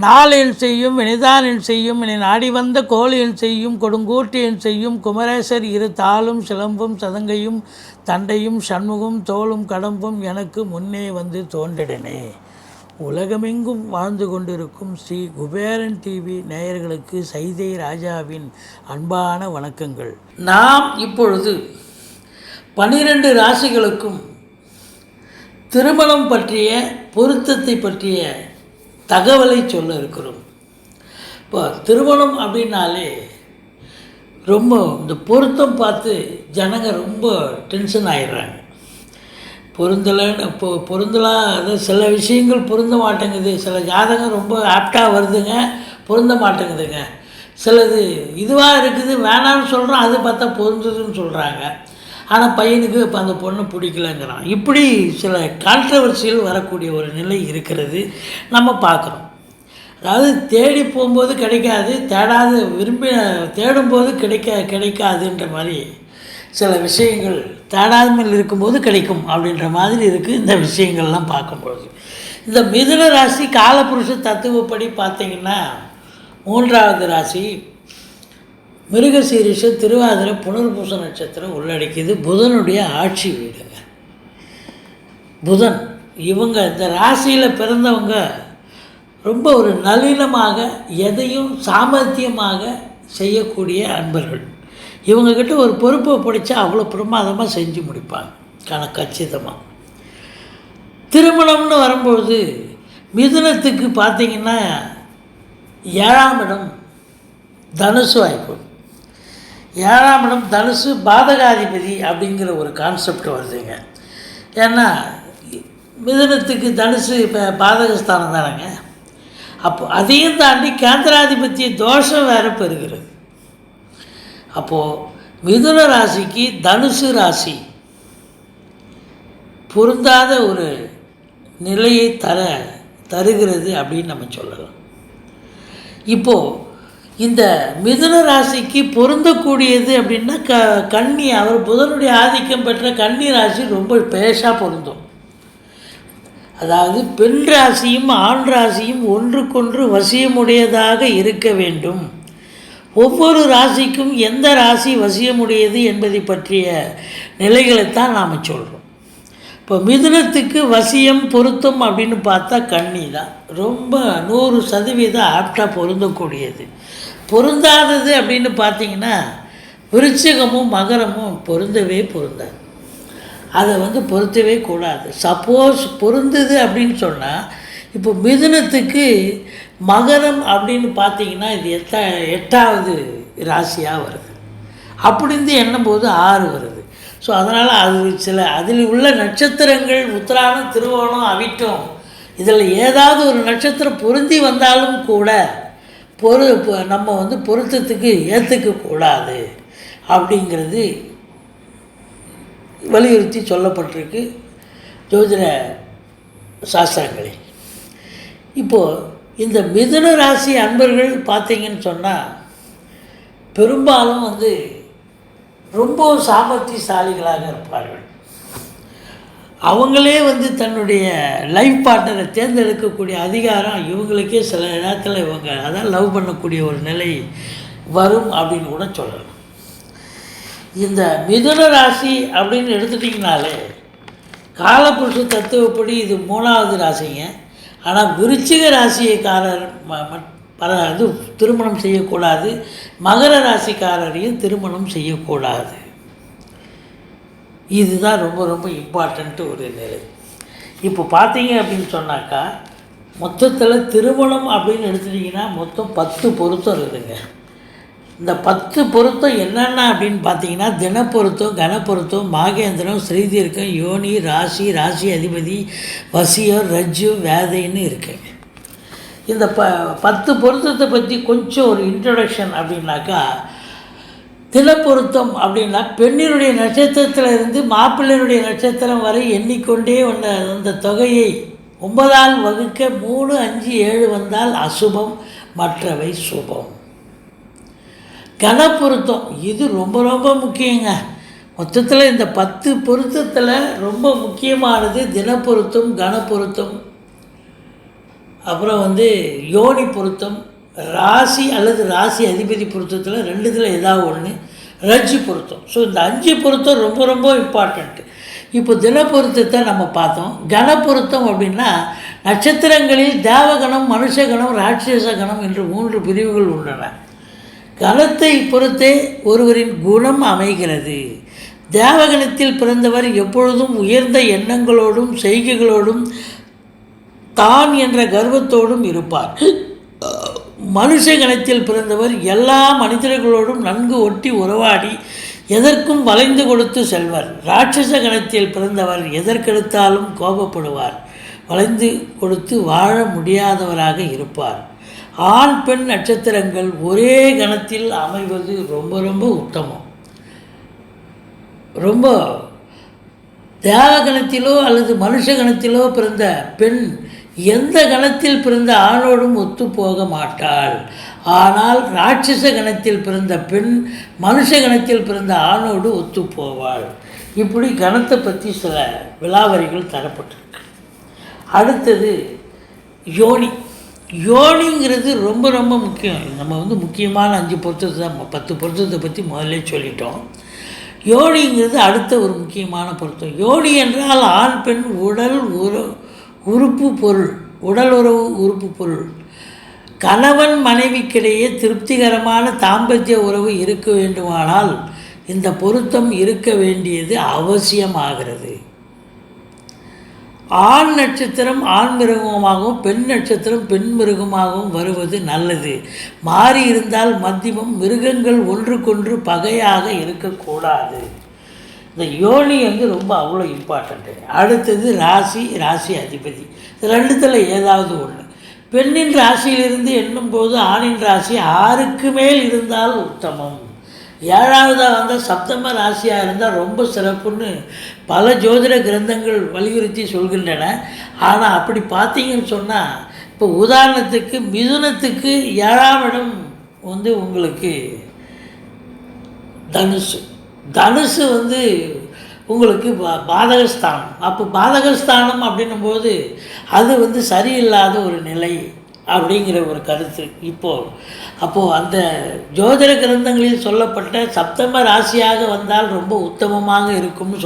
நாளென் செய்யும் வினைதானென் செய்யும் என நாடி வந்த கோளென் செய்யும் கொடுங்கூற்றென் செய்யும் குமரேசர் இரு தாளும் சிலம்பும் சதங்கையும் தண்டையும் சண்முகம் தோளும் கடம்பும் எனக்கு முன்னே வந்து தோன்றிடனே. உலகமெங்கும் வாழ்ந்து கொண்டிருக்கும் ஸ்ரீ குபேரன் டிவி நேயர்களுக்கு சைதை ராஜாவின் அன்பான வணக்கங்கள். நாம் இப்பொழுது 12 ராசிகளுக்கும் திருமணம் பற்றிய பொருத்தத்தை பற்றிய தகவலை சொல்ல இருக்கிறோம். இப்போ திருமணம் அப்படின்னாலே ரொம்ப இந்த பொருத்தம் பார்த்து ஜனங்க ரொம்ப டென்ஷன் ஆகிடுறாங்க. பொருந்தலைன்னு பொருந்தலாம், அது சில விஷயங்கள் பொருந்த மாட்டேங்குது, சில ஜாதகம் ரொம்ப ஆப்டாக வருதுங்க, பொருந்த மாட்டேங்குதுங்க, சிலது இதுவாக இருக்குது வேணான்னு சொல்கிறோம், அது பார்த்தா பொருந்துதுன்னு சொல்கிறாங்க, ஆனால் பையனுக்கு இப்போ அந்த பொண்ணு பிடிக்கலங்கிறான். இப்படி சில கான்ட்ரவர்சியில் வரக்கூடிய ஒரு நிலை இருக்கிறது, நம்ம பார்க்குறோம். அதாவது தேடி போகும்போது கிடைக்காது, தேடும்போது கிடைக்காதுன்ற மாதிரி சில விஷயங்கள் தேடாமல் இருக்கும்போது கிடைக்கும் அப்படின்ற மாதிரி இருக்குது. இந்த விஷயங்கள்லாம் பார்க்கும்பொழுது இந்த மிதுன ராசி காலபுருஷ தத்துவப்படி பார்த்திங்கன்னா 3வது ராசி மிருகசீரிஷ திருவாதிரை புனர்பூச நட்சத்திரம் உள்ளடக்கியது. புதனுடைய ஆட்சி வீடுங்க. புதன் இவங்க இந்த ராசியில் பிறந்தவங்க ரொம்ப ஒரு நளினமாக எதையும் சாமர்த்தியமாக செய்யக்கூடிய அன்பர்கள். இவங்கக்கிட்ட ஒரு பொறுப்பை பிடிச்சா அவ்வளோ பிரமாதமாக செஞ்சு முடிப்பாங்க கச்சிதமாக. திருமணம்னு வரும்பொழுது மிதுனத்துக்கு பார்த்திங்கன்னா 7ஆம் இடம் தனுசு வாய்ப்பு. 7ஆம் இடம் தனுசு பாதகாதிபதி அப்படிங்கிற ஒரு கான்செப்ட் வருதுங்க. ஏன்னா மிதுனத்துக்கு தனுசு இப்போ பாதகஸ்தானம் தானேங்க. அப்போ அதையும் தாண்டி கேந்திராதிபத்திய தோஷம் வேறு பெறுகிறது. அப்போது மிதுன ராசிக்கு தனுசு ராசி பொருந்தாத ஒரு நிலையை தருகிறது அப்படின்னு நம்ம சொல்லலாம். இப்போது இந்த மிதுன ராசிக்கு பொருந்தக்கூடியது அப்படின்னா கன்னி, அவர் புதனுடைய ஆதிக்கம் பெற்ற கன்னி ராசி ரொம்ப பேஷாக பொருந்தும். அதாவது பெண் ராசியும் ஆண் ராசியும் ஒன்றுக்கொன்று வசியமுடையதாக இருக்க வேண்டும். ஒவ்வொரு ராசிக்கும் எந்த ராசி வசியமுடையது என்பதை பற்றிய நிலைகளைத்தான் நாம் சொல்கிறோம். இப்போ மிதுனத்துக்கு வசியம் பொருத்தம் அப்படின்னு பார்த்தா கன்னி தான் ரொம்ப 100% ஆப்டாக பொருந்தக்கூடியது. பொருந்தாதது அப்படின்னு பார்த்திங்கன்னா விருச்சிகமும் மகரமும் பொருந்தாது. அதை பொருத்தவே கூடாது. சப்போஸ் பொருந்துது அப்படின்னு சொன்னால் இப்போ மிதுனத்துக்கு மகரம் அப்படின்னு பார்த்திங்கன்னா இது 8வது ராசியாக வருது. அப்படின்னு எண்ணும்போது 6 வருது. ஸோ அதனால் அதில் உள்ள நட்சத்திரங்கள் உத்திராடம் திருவோணம் அவிட்டம் இதில் ஏதாவது ஒரு நட்சத்திரம் பொருந்தி வந்தாலும் கூட நம்ம பொருத்தத்துக்கு ஏற்றுக்கக்கூடாது அப்படிங்கிறது வலியுறுத்தி சொல்லப்பட்டிருக்கு ஜோதிட சாஸ்திரங்களில். இப்போது இந்த மிதுன ராசி அன்பர்கள் பார்த்திங்கன்னு சொன்னால் பெரும்பாலும் ரொம்ப சாமர்த்தியசாலிகளாக இருப்பார்கள். அவங்களே தன்னுடைய லைஃப் பார்ட்னரை தேர்ந்தெடுக்கக்கூடிய அதிகாரம் இவங்களுக்கே சில நேரத்தில் இவங்க அதான் லவ் பண்ணக்கூடிய ஒரு நிலை வரும் அப்படின்னு கூட சொல்லலாம். இந்த மிதுன ராசி அப்படின்னு எடுத்துட்டிங்கனாலே காலபுருஷ தத்துவப்படி இது 3வது ராசிங்க. ஆனால் விருச்சிக ராசிக்காரர் திருமணம் செய்யக்கூடாது, மகர ராசிக்காரரையும் திருமணம் செய்யக்கூடாது. இதுதான் ரொம்ப ரொம்ப இம்பார்ட்டண்ட்டு ஒரு நிலை. இப்போ பார்த்தீங்க அப்படின்னு சொன்னாக்கா மொத்தத்தில் திருமணம் அப்படின்னு எடுத்துட்டிங்கன்னா மொத்தம் 10 பொருத்தம் இருக்குதுங்க. இந்த 10 பொருத்தம் என்னென்ன அப்படின்னு பார்த்தீங்கன்னா தினப்பொருத்தம், கனப்பொருத்தம், மாகேந்திரம், ஸ்ரீதீர்க்கம், யோனி, ராசி அதிபதி, வசியம், ரஜ்ஜு, வேதைன்னு இருக்குங்க. இந்த 10 பொருத்தத்தை பற்றி கொஞ்சம் ஒரு இன்ட்ரடக்ஷன் அப்படின்னாக்கா, தினப்பொருத்தம் அப்படின்னா பெண்ணினுடைய நட்சத்திரத்திலிருந்து மாப்பிள்ளையினுடைய நட்சத்திரம் வரை எண்ணிக்கொண்டே அந்த தொகையை 9ஆல் வகுக்க 3, 5, 7 வந்தால் அசுபம், மற்றவை சுபம். கனப்பொருத்தம் இது ரொம்ப ரொம்ப முக்கியங்க. மொத்தத்தில் இந்த 10 பொருத்தத்தில் ரொம்ப முக்கியமானது தினப்பொருத்தம், கணப்பொருத்தம், அப்புறம் யோனி பொருத்தம், ராசி அல்லது ராசி அதிபதி பொருத்தத்தில் 2 ஏதாவது ஒன்று, ரஜ்ஜு பொருத்தம். ஸோ இந்த 5 பொருத்தம் ரொம்ப ரொம்ப இம்பார்ட்டண்ட்டு. இப்போ தினப்பொருத்தத்தை நம்ம பார்த்தோம். கணப்பொருத்தம் அப்படின்னா நட்சத்திரங்களில் தேவகணம், மனுஷகணம், ராட்சச கணம் என்று 3 பிரிவுகள் உள்ளன. கணத்தை பொறுத்தே ஒருவரின் குணம் அமைகிறது. தேவகணத்தில் பிறந்தவர் எப்பொழுதும் உயர்ந்த எண்ணங்களோடும் செய்கைகளோடும் தான் என்ற கர்வத்தோடும் இருப்பார். மனுஷ கணத்தில் பிறந்தவர் எல்லா மனிதர்களோடும் நன்கு ஒட்டி உறவாடி எதற்கும் வளைந்து கொடுத்து செல்வர். ராட்சச கணத்தில் பிறந்தவர் எதற்கெடுத்தாலும் கோபப்படுவார், வளைந்து கொடுத்து வாழ முடியாதவராக இருப்பார். ஆண் பெண் நட்சத்திரங்கள் ஒரே கணத்தில் அமைவது ரொம்ப ரொம்ப உத்தமம். ரொம்ப தேவகணத்திலோ அல்லது மனுஷ கணத்திலோ பிறந்த பெண் எந்த கணத்தில் பிறந்த ஆணோடும் ஒத்து போக மாட்டாள். ஆனால் ராட்சச கணத்தில் பிறந்த பெண் மனுஷ கணத்தில் பிறந்த ஆணோடு ஒத்து போவாள். இப்படி கணத்தை பற்றி சில விலாவரிகள் தரப்பட்டிருக்கு. அடுத்தது யோனி. யோனிங்கிறது ரொம்ப ரொம்ப முக்கியம். நம்ம முக்கியமான 5 பொருத்தத்தை தான் 10 பொருத்தத்தை பற்றி முதல்ல சொல்லிட்டோம். யோனிங்கிறது அடுத்த ஒரு முக்கியமான பொருத்தம். யோனி என்றால் ஆண் பெண் உடல் உறுப்பு பொருள், உடல் உறவு உறுப்பு பொருள். கணவன் மனைவிக்கிடையே திருப்திகரமான தாம்பத்திய உறவு இருக்க வேண்டுமானால் இந்த பொருத்தம் இருக்க வேண்டியது அவசியமாகிறது. ஆண் நட்சத்திரம் ஆண் மிருகமாகவும் பெண் நட்சத்திரம் பெண் மிருகமாகவும் வருவது நல்லது. மாறி இருந்தால் மத்தியமம். மிருகங்கள் ஒன்றுக்கொன்று பகையாக இருக்கக்கூடாது. இந்த யோனி ரொம்ப அவ்வளோ இம்பார்ட்டண்ட்டு. அடுத்தது ராசி, ராசி அதிபதி. இது 2த்தில் ஏதாவது ஒன்று. பெண்ணின் ராசியிலிருந்து எண்ணும்போது ஆணின் ராசி 6க்கு மேல் இருந்தால் உத்தமம். 7ஆவதாக வந்தால் சப்தம ராசியாக இருந்தால் ரொம்ப சிறப்புன்னு பல ஜோதிட கிரந்தங்கள் வலியுறுத்தி சொல்கின்றன. ஆனால் அப்படி பார்த்தீங்கன்னு சொன்னால், இப்போ உதாரணத்துக்கு மிதுனத்துக்கு 7ஆம் இடம் உங்களுக்கு தனுசு உங்களுக்கு பாதகஸ்தானம். அப்போ பாதகஸ்தானம் அப்படின்னும்போது அது சரியில்லாத ஒரு நிலை அப்படிங்கிற ஒரு கருத்து. அப்போது அந்த ஜோதிட கிரந்தங்களில் சொல்லப்பட்ட சப்தம ராசியாக வந்தால் ரொம்ப உத்தமமாக இருக்கும்னு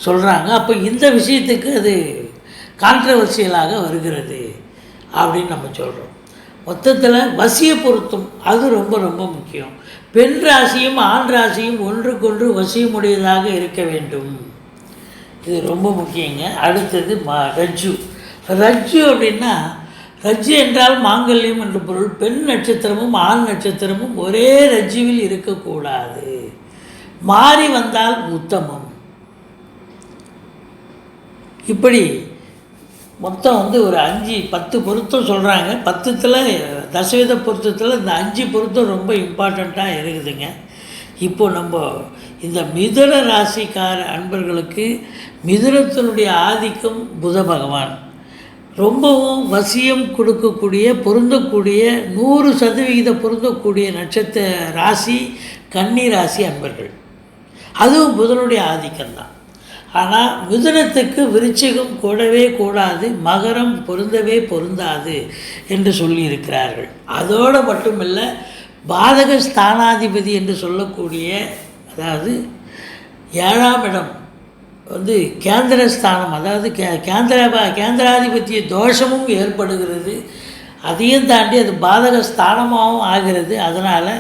சொல்கிறாங்க. அப்போ இந்த விஷயத்துக்கு அது கான்ட்ரவர்சியலாக வருகிறது அப்படின்னு நம்ம சொல்கிறோம். மொத்தத்தில் வசிய பொருத்தம் அது ரொம்ப ரொம்ப முக்கியம். பெண் ராசியும் ஆண் ராசியும் ஒன்றுக்கொன்று வசியமுடையதாக இருக்க வேண்டும். இது ரொம்ப முக்கியங்க. அடுத்தது ரஜ்ஜு. ரஜ்ஜு அப்படின்னா, ரஜ்ஜு என்றால் மாங்கல்யம் என்று பொருள். பெண் நட்சத்திரமும் ஆண் நட்சத்திரமும் ஒரே ரஜ்ஜுவில் இருக்கக்கூடாது. மாறி வந்தால் உத்தமம். இப்படி மொத்தம் ஒரு 5-10 பொருத்தம் சொல்கிறாங்க. 10த்தில் தசவித பொருத்தத்தில் இந்த 5 பொருத்தம் ரொம்ப இம்பார்ட்டண்ட்டாக இருக்குதுங்க. இப்போ நம்ம இந்த மிதுன ராசிக்கார அன்பர்களுக்கு மிதுனத்தினுடைய ஆதிக்கம் புத பகவான். ரொம்பவும் வசியம் கொடுக்கக்கூடிய பொருந்தக்கூடிய 100% பொருந்தக்கூடிய நட்சத்திர ராசி கன்னி ராசி அன்பர்கள். அதுவும் புதனுடைய ஆதிக்கம்தான். ஆனால் மிதுனத்துக்கு விருச்சிகம் கூடவே கூடாது, மகரம் பொருந்தவே பொருந்தாது என்று சொல்லியிருக்கிறார்கள். அதோடு மட்டுமில்லை, பாதக ஸ்தானாதிபதி என்று சொல்லக்கூடிய, அதாவது 7ஆம் இடம் கேந்திரஸ்தானம், அதாவது கேந்திராதிபத்திய தோஷமும் ஏற்படுகிறது. அதையும் தாண்டி அது பாதக ஸ்தானமாகவும் ஆகிறது. அதனால்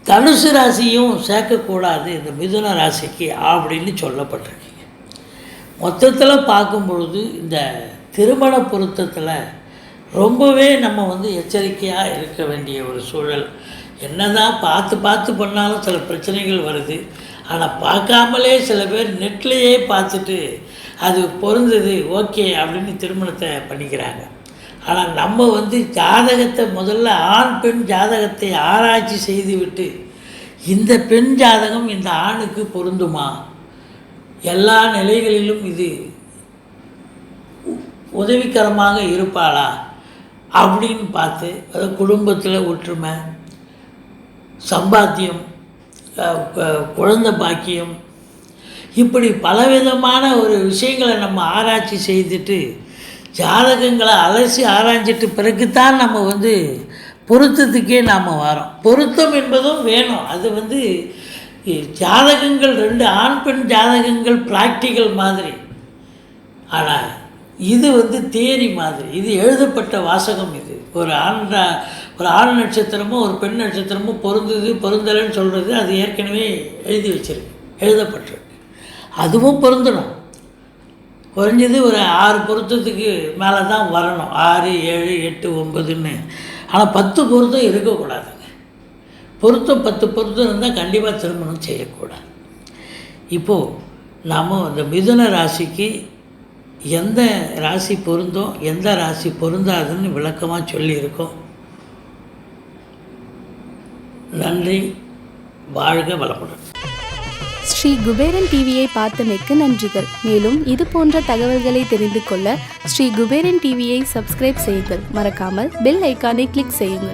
தனுசு ராசியும் சேர்க்கக்கூடாது இந்த மிதுன ராசிக்கு அப்படின்னு சொல்லப்பட்டிருக்கு. மொத்தத்தில் பார்க்கும் பொழுது இந்த திருமண பொருத்தத்தில் ரொம்பவே நம்ம எச்சரிக்கையாக இருக்க வேண்டிய ஒரு சூழல். என்னதான் பார்த்து பண்ணாலும் சில பிரச்சனைகள் வருது. ஆனால் பார்க்காமலே சில பேர் நெட்லேயே பார்த்துட்டு அது பொருந்தது ஓகே அப்படின்னு திருமணத்தை பண்ணிக்கிறாங்க. ஆனால் நம்ம ஜாதகத்தை முதல்ல ஆண் பெண் ஜாதகத்தை ஆராய்ச்சி செய்துவிட்டு இந்த பெண் ஜாதகம் இந்த ஆணுக்கு பொருந்துமா, எல்லா நிலைகளிலும் இது உதவிகரமாக இருப்பாளா அப்படின்னு பார்த்து, அது குடும்பத்தில் ஒற்றுமை, சம்பாத்தியம், குழந்தை பாக்கியம், இப்படி பலவிதமான ஒரு விஷயங்களை நம்ம ஆராய்ச்சி செய்துட்டு ஜாதகங்களை அலசி ஆராய்ஞ்சிட்டு பிறகு தான் நம்ம வந்து பொருத்தத்துக்கே நாம் வரோம். பொருத்தம் என்பதும் வேணும். அது ஜாதகங்கள் 2 ஆண் பெண் ஜாதகங்கள் ப்ராக்டிக்கல் மாதிரி, ஆனால் இது தியரி மாதிரி. இது எழுதப்பட்ட வாசகம். இது ஒரு ஆண் நட்சத்திரமும் ஒரு பெண் நட்சத்திரமும் பொருந்துது பொருந்தலைன்னு சொல்கிறது அது ஏற்கனவே எழுதி வச்சிருக்கு, எழுதப்பட்டிருக்கு. அதுவும் பொருந்தணும். குறைஞ்சது ஒரு 6 பொருத்தத்துக்கு மேலே தான் வரணும். 6, 7, 8, 9ன்னு. ஆனால் 10 பொருத்தம் இருக்கக்கூடாதுங்க. பொருத்தம் 10 பொருத்தம் இருந்தால் கண்டிப்பாக திருமணம் செய்யக்கூடாது. இப்போது நாம் இந்த மிதுன ராசிக்கு எந்த ராசி பொருந்தும் எந்த ராசி பொருந்தாதுன்னு விளக்கமாக சொல்லியிருக்கோம். நன்றி. வாழ்க வளமுடன். ஸ்ரீ குபேரன் டிவியை பார்த்தமைக்கு நன்றிகள். மேலும் இது போன்ற தகவல்களை தெரிந்து கொள்ள ஸ்ரீ குபேரன் டிவியை சப்ஸ்கிரைப் செய்யுங்கள். மறக்காமல் பெல் ஐக்கானை கிளிக் செய்யுங்கள்.